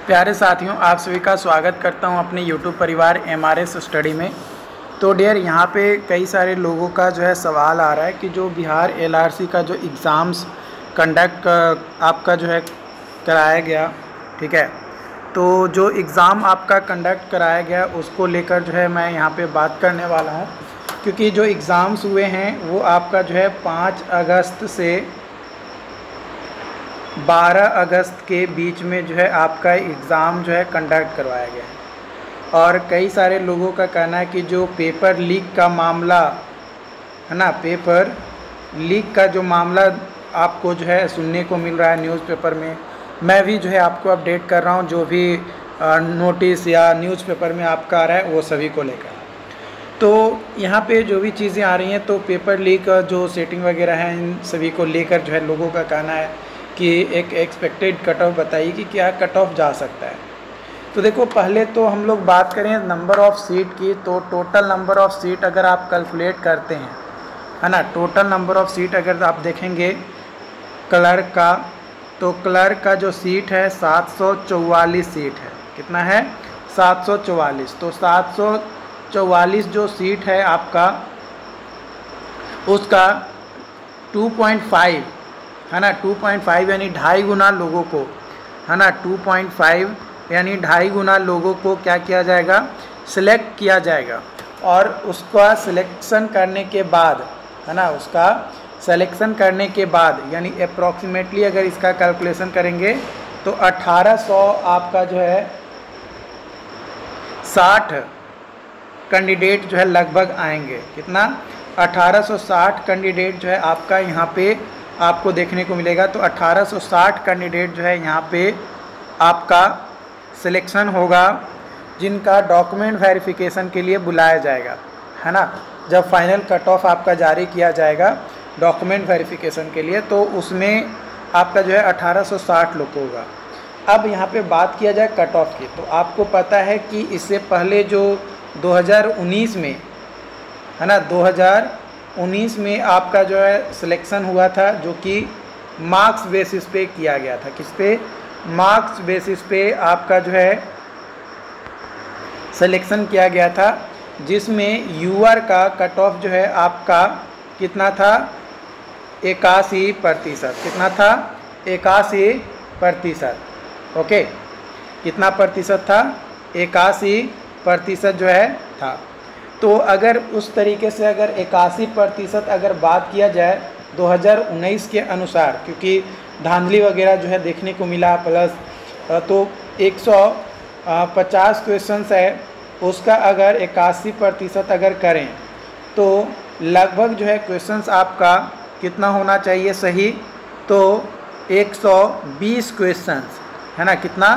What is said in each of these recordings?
प्यारे साथियों, आप सभी का स्वागत करता हूं अपने YouTube परिवार MRS स्टडी में। तो डियर, यहां पे कई सारे लोगों का जो है सवाल आ रहा है कि जो बिहार LRC का जो एग्ज़ाम्स कंडक्ट आपका जो है कराया गया, ठीक है, तो जो एग्ज़ाम आपका कंडक्ट कराया गया उसको लेकर जो है मैं यहां पे बात करने वाला हूं, क्योंकि जो एग्ज़ाम्स हुए हैं वो आपका जो है 5 अगस्त से 12 अगस्त के बीच में जो है आपका एग्ज़ाम जो है कंडक्ट करवाया गया है। और कई सारे लोगों का कहना है कि जो पेपर लीक का मामला है ना, पेपर लीक का जो मामला आपको जो है सुनने को मिल रहा है न्यूज़पेपर में, मैं भी जो है आपको अपडेट कर रहा हूँ। जो भी नोटिस या न्यूज़पेपर में आपका आ रहा है वो सभी को लेकर। तो यहाँ पे जो भी चीज़ें आ रही हैं, तो पेपर लीक जो सेटिंग वगैरह है इन सभी को लेकर जो है लोगों का कहना है कि एक एक्सपेक्टेड कट ऑफ बताइए कि क्या कट ऑफ जा सकता है। तो देखो, पहले तो हम लोग बात करें नंबर ऑफ़ सीट की, तो टोटल नंबर ऑफ़ सीट अगर आप कैलकुलेट करते हैं, है ना, टोटल नंबर ऑफ़ सीट अगर आप देखेंगे क्लर्क का, तो क्लर्क का जो सीट है 744 सीट है। कितना है? 744। तो 744 जो सीट है आपका, उसका 2.5 है ना, 2.5 यानी 2.5 गुना लोगों को, है ना, 2.5 यानी 2.5 गुना लोगों को क्या किया जाएगा? सिलेक्ट किया जाएगा। और उसका सिलेक्शन करने के बाद, है ना, उसका सिलेक्शन करने के बाद यानी अप्रॉक्सीमेटली अगर इसका कैलकुलेशन करेंगे तो 1800 आपका जो है 60 कैंडिडेट जो है लगभग आएंगे। कितना? 1860 कैंडिडेट जो है आपका यहाँ पे आपको देखने को मिलेगा। तो 1860 कैंडिडेट जो है यहाँ पे आपका सिलेक्शन होगा, जिनका डॉक्यूमेंट वेरिफिकेशन के लिए बुलाया जाएगा, है ना। जब फाइनल कट ऑफ आपका जारी किया जाएगा डॉक्यूमेंट वेरिफिकेशन के लिए, तो उसमें आपका जो है 1860 लोग होगा। अब यहाँ पे बात किया जाए कट ऑफ की, तो आपको पता है कि इससे पहले जो 2019 में, है ना, 2019 में आपका जो है सिलेक्शन हुआ था, जो कि मार्क्स बेसिस पे किया गया था। किस पे? मार्क्स बेसिस पे आपका जो है सिलेक्शन किया गया था, जिसमें यूआर का कट ऑफ जो है आपका कितना था? 81%। कितना था? 81%। ओके, कितना प्रतिशत था? 81% जो है था। तो अगर उस तरीके से अगर 81% अगर बात किया जाए 2019 के अनुसार, क्योंकि धांधली वगैरह जो है देखने को मिला, प्लस तो 150 क्वेश्चंस है, उसका अगर 81% अगर करें तो लगभग जो है क्वेश्चंस आपका कितना होना चाहिए सही? तो 120 क्वेश्चंस, है ना। कितना?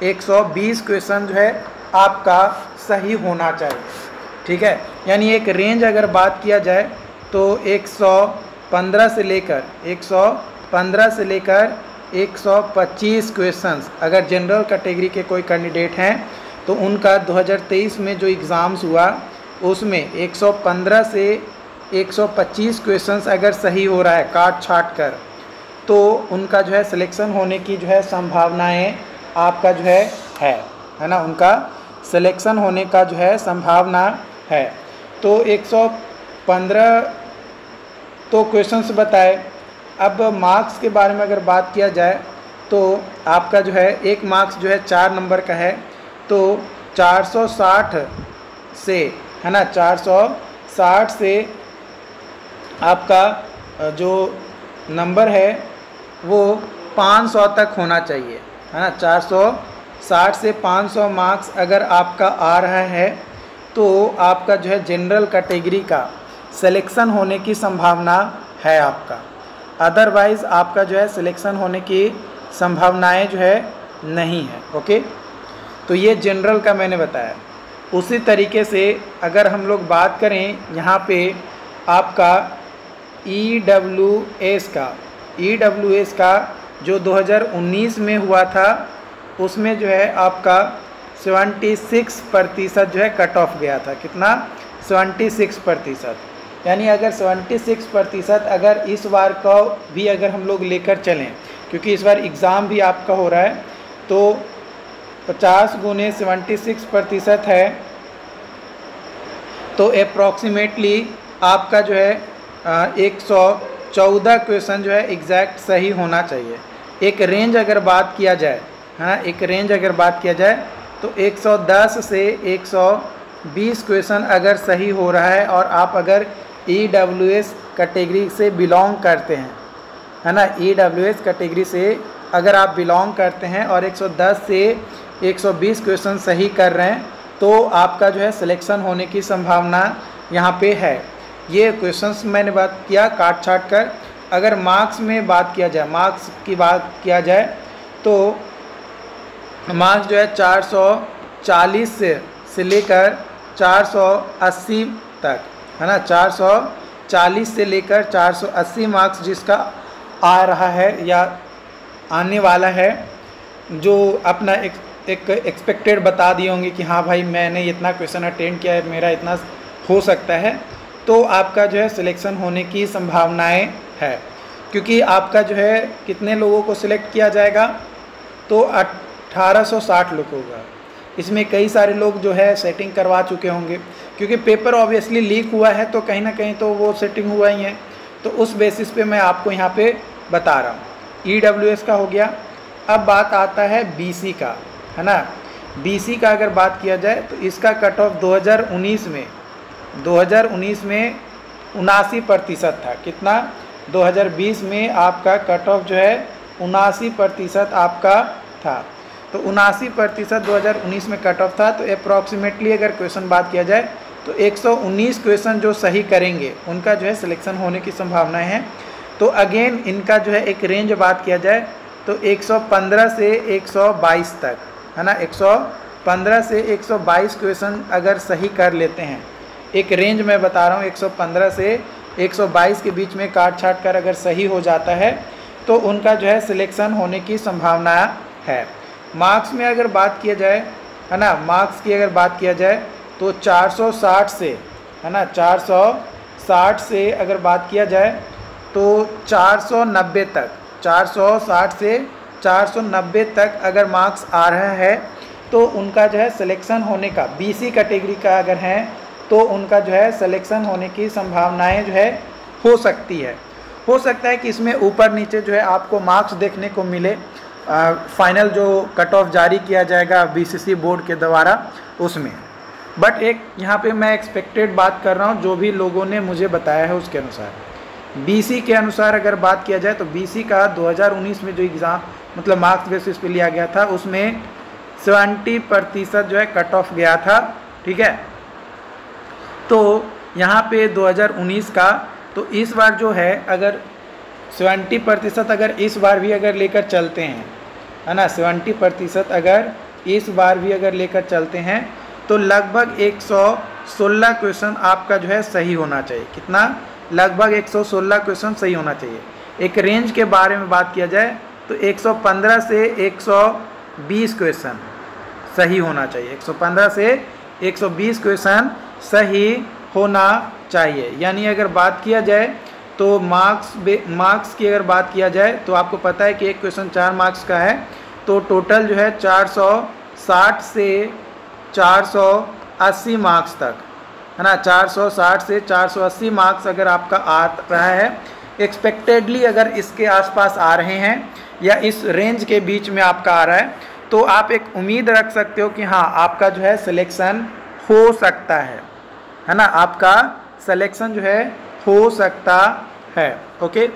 120 क्वेश्चन जो है आपका सही होना चाहिए, ठीक है। यानी एक रेंज अगर बात किया जाए तो 115 से लेकर 125 क्वेश्चंस अगर जनरल कैटेगरी के कोई कैंडिडेट हैं तो उनका 2023 में जो एग्ज़ाम्स हुआ उसमें 115 से 125 क्वेश्चंस अगर सही हो रहा है काट छाट कर, तो उनका जो है सिलेक्शन होने की जो है संभावनाएं आपका जो है ना, उनका सिलेक्शन होने का जो है संभावना है। तो 115 तो क्वेश्चंस बताए। अब मार्क्स के बारे में अगर बात किया जाए तो आपका जो है एक मार्क्स जो है 4 नंबर का है, तो 460 से, है ना, 460 से आपका जो नंबर है वो 500 तक होना चाहिए, है ना। 460 से 500 मार्क्स अगर आपका आ रहा है तो आपका जो है जनरल कैटेगरी का सिलेक्शन होने की संभावना है आपका। अदरवाइज़ आपका जो है सिलेक्शन होने की संभावनाएं जो है नहीं है। ओके, तो ये जनरल का मैंने बताया। उसी तरीके से अगर हम लोग बात करें यहाँ पे आपका EWS का जो 2019 में हुआ था, उसमें जो है आपका 76% जो है कट ऑफ गया था। कितना? 76%। यानी अगर 76% अगर इस बार का भी अगर हम लोग लेकर चलें, क्योंकि इस बार एग्ज़ाम भी आपका हो रहा है, तो 50 गुने 76% है, तो अप्रॉक्सीमेटली आपका जो है 114 क्वेश्चन जो है एग्जैक्ट सही होना चाहिए। एक रेंज अगर बात किया जाए, है ना, एक रेंज अगर बात किया जाए तो 110 से 120 क्वेश्चन अगर सही हो रहा है और आप अगर EWS कैटेगरी से बिलोंग करते हैं, है ना, EWS कैटेगरी से अगर आप बिलोंग करते हैं और 110 से 120 क्वेश्चन सही कर रहे हैं तो आपका जो है सिलेक्शन होने की संभावना यहाँ पे है। ये क्वेश्चंस मैंने बात किया काट छाट कर। अगर मार्क्स में बात किया जाए, मार्क्स की बात किया जाए तो मार्क्स जो है 440 से लेकर 480 तक, है ना, 440 से लेकर 480 मार्क्स जिसका आ रहा है या आने वाला है, जो अपना एक एक्सपेक्टेड बता दिए होंगे कि हाँ भाई मैंने इतना क्वेश्चन अटेंड किया है, मेरा इतना हो सकता है, तो आपका जो है सिलेक्शन होने की संभावनाएं है। क्योंकि आपका जो है कितने लोगों को सिलेक्ट किया जाएगा, तो 1860 लोग होगा। इसमें कई सारे लोग जो है सेटिंग करवा चुके होंगे, क्योंकि पेपर ऑब्वियसली लीक हुआ है तो कहीं ना कहीं तो वो सेटिंग हुआ ही है। तो उस बेसिस पे मैं आपको यहाँ पे बता रहा हूँ। EWS का हो गया। अब बात आता है BC का, है ना। BC का अगर बात किया जाए तो इसका कट ऑफ 2019 में 79% था। कितना? 2020 में आपका कट ऑफ जो है 79% आपका था। तो 79% 2019 में कट ऑफ था। तो अप्रॉक्सीमेटली अगर क्वेश्चन बात किया जाए तो 119 क्वेश्चन जो सही करेंगे उनका जो है सिलेक्शन होने की संभावनाएं हैं। तो अगेन इनका जो है एक रेंज बात किया जाए तो 115 से 122 तक, है ना, 115 से 122 क्वेश्चन अगर सही कर लेते हैं, एक रेंज मैं बता रहा हूँ, 115 से 122 के बीच में काट छाट कर अगर सही हो जाता है तो उनका जो है सिलेक्शन होने की संभावना है। मार्क्स में अगर बात किया जाए, है ना, मार्क्स की अगर बात किया जाए तो 460 से, है ना, 460 से अगर बात किया जाए तो 490 तक, 460 से 490 तक अगर मार्क्स आ रहा है तो उनका जो है सिलेक्शन होने का, BC कैटेगरी का अगर है तो उनका जो है सिलेक्शन होने की संभावनाएं जो है हो सकती है। हो सकता है कि इसमें ऊपर नीचे जो है आपको मार्क्स देखने को मिले, फाइनल जो कट ऑफ जारी किया जाएगा BCC बोर्ड के द्वारा उसमें। बट एक यहाँ पे मैं एक्सपेक्टेड बात कर रहा हूँ, जो भी लोगों ने मुझे बताया है उसके अनुसार, BC के अनुसार अगर बात किया जाए तो BC का 2019 में जो एग्ज़ाम मतलब मार्क्स बेसिस पे लिया गया था उसमें 70% जो है कट ऑफ गया था, ठीक है। तो यहाँ पे 2019 का, तो इस बार जो है अगर 70% अगर इस बार भी अगर लेकर चलते हैं, है ना, 70% अगर इस बार भी अगर लेकर चलते हैं तो लगभग 116 क्वेश्चन आपका जो है सही होना चाहिए। कितना? लगभग 116 क्वेश्चन सही होना चाहिए। एक रेंज के बारे में बात किया जाए तो 115 से 120 क्वेश्चन सही होना चाहिए। 115 से 120 क्वेश्चन सही होना चाहिए। यानी अगर बात किया जाए तो मार्क्स की अगर बात किया जाए तो आपको पता है कि एक क्वेश्चन 4 मार्क्स का है, तो टोटल जो है 460 से 480 मार्क्स तक, है ना, 460 से 480 मार्क्स अगर आपका आ रहा है, एक्सपेक्टेडली अगर इसके आसपास आ रहे हैं या इस रेंज के बीच में आपका आ रहा है तो आप एक उम्मीद रख सकते हो कि हाँ आपका जो है सिलेक्शन हो सकता है ना, आपका सिलेक्शन जो है हो सकता है। ओके,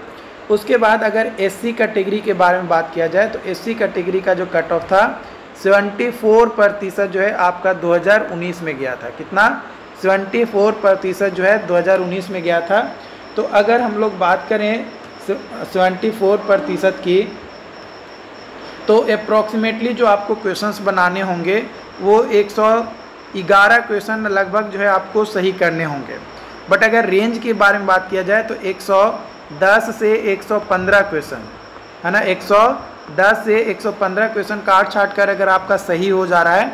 उसके बाद अगर SC कैटेगरी के बारे में बात किया जाए तो SC कैटेगरी का जो कट ऑफ था 74% जो है आपका 2019 में गया था। कितना? 74% जो है 2019 में गया था। तो अगर हम लोग बात करें 74% की, तो अप्रॉक्सीमेटली जो आपको क्वेश्चंस बनाने होंगे वो 111 क्वेश्चन लगभग जो है आपको सही करने होंगे। बट अगर रेंज के बारे में बात किया जाए तो 110 से 115 क्वेश्चन, है ना, 110 से 115 क्वेश्चन काट छाट कर अगर आपका सही हो जा रहा है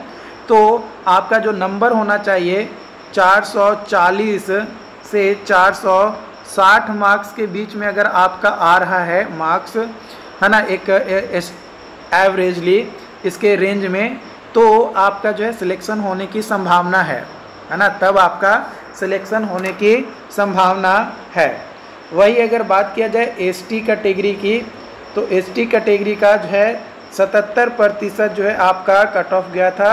तो आपका जो नंबर होना चाहिए 440 से 460 मार्क्स के बीच में अगर आपका आ रहा है मार्क्स, है ना, एक एवरेजली इसके रेंज में, तो आपका जो है सिलेक्शन होने की संभावना है ना, तब आपका सिलेक्शन होने की संभावना है। वही अगर बात किया जाए एसटी कैटेगरी की, तो एसटी कैटेगरी का जो है 77% जो है आपका कट ऑफ गया था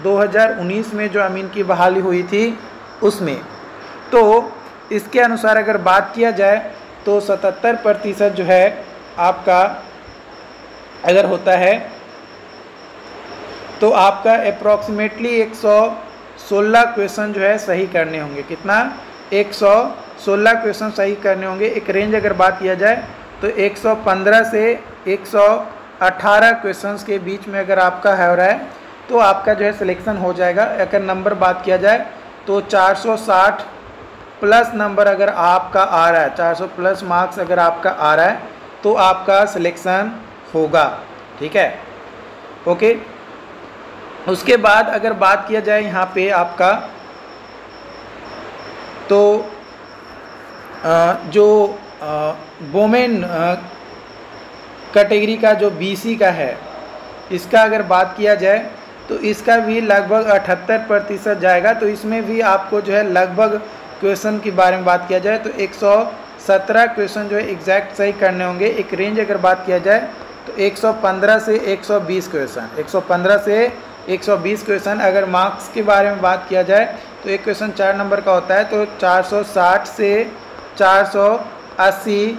2019 में जो अमीन की बहाली हुई थी उसमें। तो इसके अनुसार अगर बात किया जाए तो 77% जो है आपका अगर होता है तो आपका अप्रॉक्सीमेटली 116 क्वेश्चन जो है सही करने होंगे। कितना? 116 क्वेश्चन सही करने होंगे। एक रेंज अगर बात किया जाए तो 115 से 118 क्वेश्चंस के बीच में अगर आपका है हो रहा है तो आपका जो है सिलेक्शन हो जाएगा। अगर नंबर बात किया जाए तो 460 प्लस नंबर अगर आपका आ रहा है, 400 प्लस मार्क्स अगर आपका आ रहा है तो आपका सिलेक्शन होगा। ठीक है, ओके। उसके बाद अगर बात किया जाए यहाँ पे आपका तो जो वोमेन कैटेगरी का जो बीसी का है, इसका अगर बात किया जाए तो इसका भी लगभग 78% जाएगा। तो इसमें भी आपको जो है लगभग क्वेश्चन के बारे में बात किया जाए तो 117 क्वेश्चन जो है एग्जैक्ट सही करने होंगे। एक रेंज अगर बात किया जाए तो 115 से 120 क्वेश्चन, 115 से 120 क्वेश्चन। अगर मार्क्स के बारे में बात किया जाए तो एक क्वेश्चन 4 नंबर का होता है, तो 460 से 480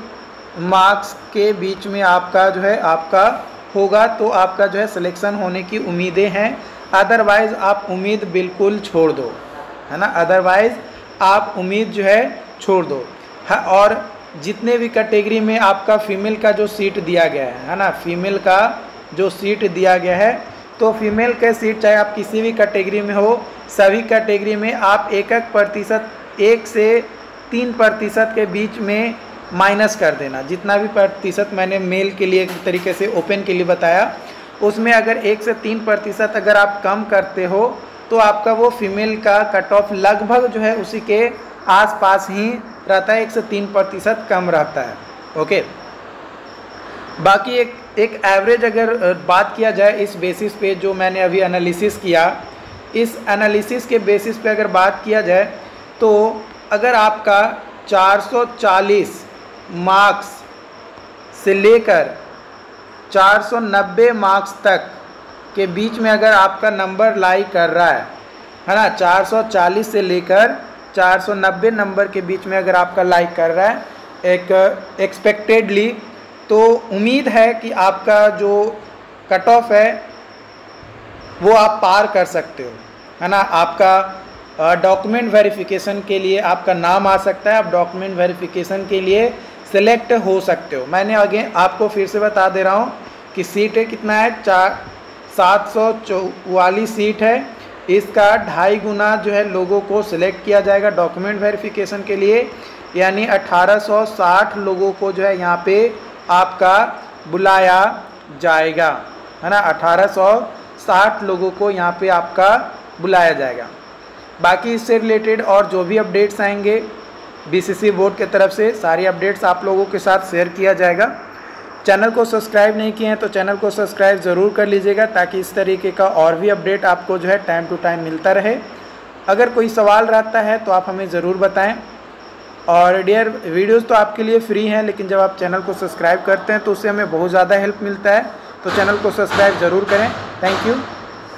मार्क्स के बीच में आपका जो है आपका होगा, तो आपका जो है सिलेक्शन होने की उम्मीदें हैं। अदरवाइज़ आप उम्मीद बिल्कुल छोड़ दो, है ना, अदरवाइज़ आप उम्मीद जो है छोड़ दो। हाँ, और जितने भी कैटेगरी में आपका फीमेल का जो सीट दिया गया है ना, फीमेल का जो सीट दिया गया है, तो फीमेल के सीट चाहे आप किसी भी कैटेगरी में हो, सभी कैटेगरी में आप 1 से 3% के बीच में माइनस कर देना। जितना भी प्रतिशत मैंने मेल के लिए एक तरीके से ओपन के लिए बताया, उसमें अगर 1 से 3% अगर आप कम करते हो तो आपका वो फीमेल का कट ऑफ लगभग जो है उसी के आसपास ही रहता है, 1 से 3% कम रहता है। ओके, बाकी एक एवरेज अगर बात किया जाए इस बेसिस पे जो मैंने अभी एनालिसिस किया, इस एनालिसिस के बेसिस पे अगर बात किया जाए तो अगर आपका 440 मार्क्स से लेकर 490 मार्क्स तक के बीच में अगर आपका नंबर लाई कर रहा है ना, 440 से लेकर 490 नंबर के बीच में अगर आपका लाई कर रहा है एक एक्सपेक्टेडली, तो उम्मीद है कि आपका जो कट ऑफ है वो आप पार कर सकते हो, है ना। आपका डॉक्यूमेंट वेरिफिकेशन के लिए आपका नाम आ सकता है, आप डॉक्यूमेंट वेरिफिकेशन के लिए सिलेक्ट हो सकते हो। मैंने आगे आपको फिर से बता दे रहा हूँ कि सीट है कितना है, 744 सीट है। इसका 2.5 गुना जो है लोगों को सिलेक्ट किया जाएगा डॉक्यूमेंट वेरिफिकेशन के लिए, यानी 1860 लोगों को जो है यहाँ पे आपका बुलाया जाएगा, है ना। 1860 लोगों को यहाँ पे आपका बुलाया जाएगा। बाकी इससे रिलेटेड और जो भी अपडेट्स आएंगे बीसीसी बोर्ड के तरफ से, सारी अपडेट्स आप लोगों के साथ शेयर किया जाएगा। चैनल को सब्सक्राइब नहीं किए हैं तो चैनल को सब्सक्राइब ज़रूर कर लीजिएगा, ताकि इस तरीके का और भी अपडेट आपको जो है टाइम टू टाइम मिलता रहे। अगर कोई सवाल रहता है तो आप हमें ज़रूर बताएं। और डियर, वीडियोस तो आपके लिए फ्री हैं, लेकिन जब आप चैनल को सब्सक्राइब करते हैं तो उससे हमें बहुत ज़्यादा हेल्प मिलता है। तो चैनल को सब्सक्राइब ज़रूर करें। Thank you.